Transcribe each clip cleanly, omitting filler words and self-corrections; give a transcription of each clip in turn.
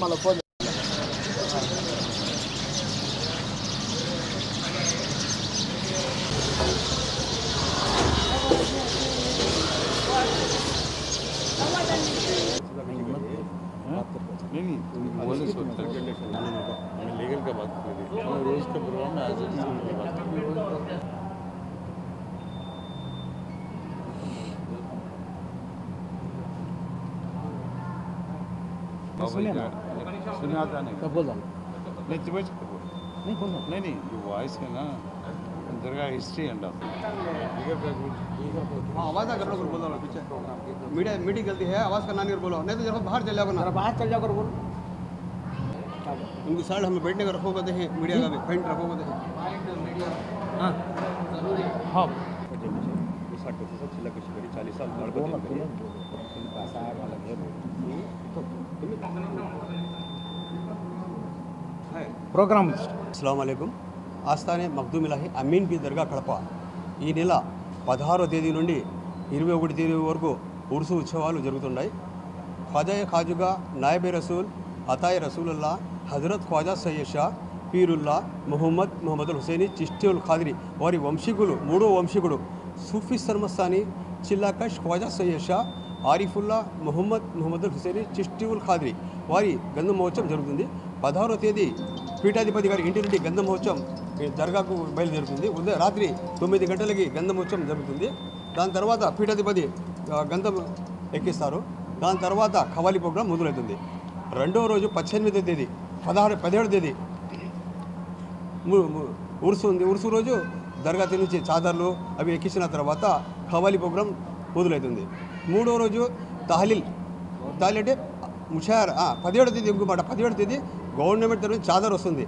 మళ్ళీ ఫోన్ नहीं बोले सोशल कंडीशन हमें लीगल का बात कर रही है रोज का प्रोग्राम में आज बात सुने आता नहीं कब बोल नहीं नहीं ये वॉइस है ना अंदर का हिस्ट्री एंड आवाज़ ना करो बोलो ना पीछे मीडिया मीटिंग गलती है आवाज़ करना नहीं बोलो नहीं तो जब बाहर चल जाओगे ना बाहर चल जाओ बोलो उनकी साइड हमें बैठने का रखोगे तो है मीडिया का भी फ्रंट रखोगे तो है हाँ हाँ 60% छिला कुछ करी 40 साल ప్రోగ్రామ్ అస్సలాము అలైకుం ఆస్థానే మఖ్దూమ్ ఇలాహి అమీన్ బి దర్గా కడప ఈ నెల 16వ తేదీ నుండి 21వ తేదీ వరకు ఉర్సు ఉత్సవాలు జరుగుతున్నాయి ఖ్వాజాయే ఖాజుగా నాయబే రసూల్ అతాయే రసూలుల్లా హజరత్ ఖ్వాజా సయ్యద్ షా పీరుల్లా మొహమ్మద్ హుసేని చిష్టియుల్ ఖాద్రి వారి వంశీకులు మూడో వంశీకుడు సూఫీ సర్మస్థాని చిల్లాకష్ ఖ్వాజా సయ్యద్ షా ఆరిఫుల్లా మొహమ్మద్ హుసేని చిష్టియుల్ ఖాద్రి వారి గంధం మహోత్సవం జరుగుతుంది 16వ తేదీ పీఠాధిపతి గారి ఇంటి నుండి గంధం మహోత్సవం దర్గాకు బయలుదేరుతుంది ఉదయం రాత్రి 9 గంటలకి గంధం మహోత్సవం జరుగుతుంది దాని తర్వాత పీఠాధిపతి గంధం ఎక్కిస్తారు దాని తర్వాత ఖవాలి ప్రోగ్రాం మొదలవుతుంది రెండవ రోజు 18వ తేదీ 17వ తేదీ ఉర్సు ఉంది ఉర్సు రోజు దర్గా నుంచి చాదర్లు అవి ఎక్కించిన తర్వాత ఖవాలి ప్రోగ్రాం మొదలవుతుంది మూడో రోజు తహలీల్ అంటే ముషార్ 17వ తేదీ ఇంకొక 17వ తేదీ గవర్నమెంట్ తరఫు చాదర్ వస్తుంది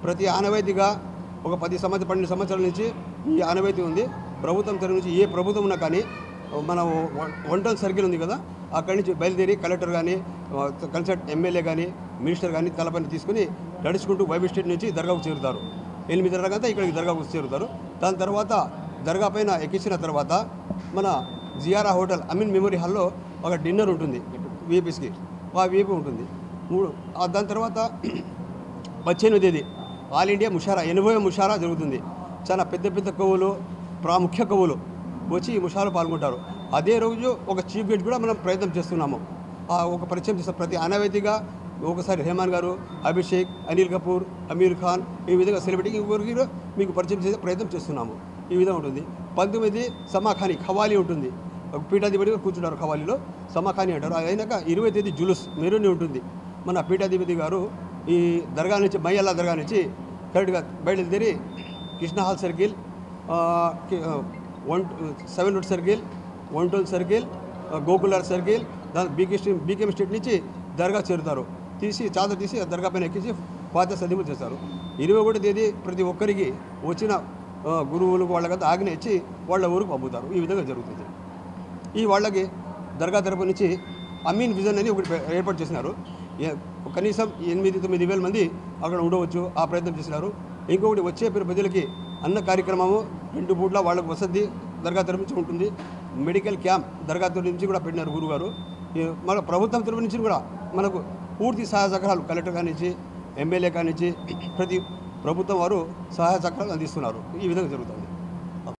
ప్రతి ఆనవాయితీగా ఒక 12 సంవత్సరాల నుంచి ఈ ఆనవాయితీ ఉంది ప్రభుత్వం తరఫు నుంచి ఏ ప్రభుత్వం ఉన్నా కానీ మన వంటల్ సర్కిల్ ఉంది కదా అక్కడి నుంచి బయలుదేరి కలెక్టర్ కానీ కన్సల్ట్ ఎమ్మెల్యే కానీ మినిస్టర్ కానీ తలపని తీసుకుని నడుచుకుంటూ వైబీ స్టేట్ నుంచి దర్గాకు చేరుతారు 8:30 ఇక్కడికి దర్గాకు చేరుతారు దాని తర్వాత దర్గా పైన ఎక్కించిన తర్వాత మన జియారా హోటల్ అమీన్ మెమోరీ హాల్లో ఒక డిన్నర్ ఉంటుంది వీపీస్కి ఆ వీపీ ఉంటుంది దాని తర్వాత 18వ తేదీ ఆల్ ఇండియా ముషారా 80వ ముషారా జరుగుతుంది చాలా పెద్ద కవులు ప్రాముఖ్య కవులు వచ్చి ఈ ముషారాలో పాల్గొంటారు అదే రోజు ఒక చీఫ్ గెస్ట్ కూడా మనం ప్రయత్నం చేస్తున్నాము ఒక పరిచయం చేస్తాం ప్రతి ఆనవాయితీగా ఒకసారి రెహమాన్ గారు అభిషేక్ అనిల్ కపూర్ అమీర్ ఖాన్ ఈ విధంగా సెలబ్రిటీకి ఇంకొకరికి మీకు పరిచయం చేసే ప్రయత్నం చేస్తున్నాము ఈ విధంగా ఉంటుంది 19 సమాఖాని ఖవాలి ఉంటుంది పీఠాధిపతి కూర్చుంటారు ఖవాలీలో సమాఖాని అంటారు అయినాక 20వ తేదీ జులుస్ మెరూని ఉంటుంది మన పీఠాధిపతి గారు ఈ దర్గా నుంచి మైయల్లా దర్గా నుంచి కరెక్ట్గా బయలుదేరి Krishna hall circle 7 road circle 112 circle గోకులార్ సర్కిల్ దాని బీకేఎం స్ట్రీట్ నుంచి దర్గా చేరుతారు చాదర్ తీసి దర్గా పైన ఎక్కించి ఫాతిహా చదివి చేస్తారు 21వ తేదీ ప్రతి ఒక్కరికి వచ్చిన గురువులకు వాళ్ళకంతా ఆజ్ఞ ఇచ్చి వాళ్ళ ఊరికి పంపుతారు ఈ విధంగా జరుగుతుంది ఈ వాళ్ళకి దర్గా తరపు నుంచి అమీన్ విజన్ అని ఒకటి ఏర్పాటు చేసినారు కనీసం 8-9 వేల మంది అక్కడ ఉండవచ్చు ఆ ప్రయత్నం చేసినారు ఇంకొకటి వచ్చే ప్రజలకి అన్న కార్యక్రమము 2 పూట్ల వాళ్ళకు వసతి దర్గా తరపు నుంచి ఉంటుంది మెడికల్ క్యాంప్ దర్గా తరపు నుంచి కూడా పెట్టినారు గురుగారు మన ప్రభుత్వం తరపు నుంచి కూడా మనకు పూర్తి సహాయ సహకారాలు కలెక్టర్ కానించి ఎమ్మెల్యే కానించి ప్రతి ప్రభుత్వం వారు సహాయ సహకారాలు అందిస్తున్నారు ఈ విధంగా జరుగుతుంది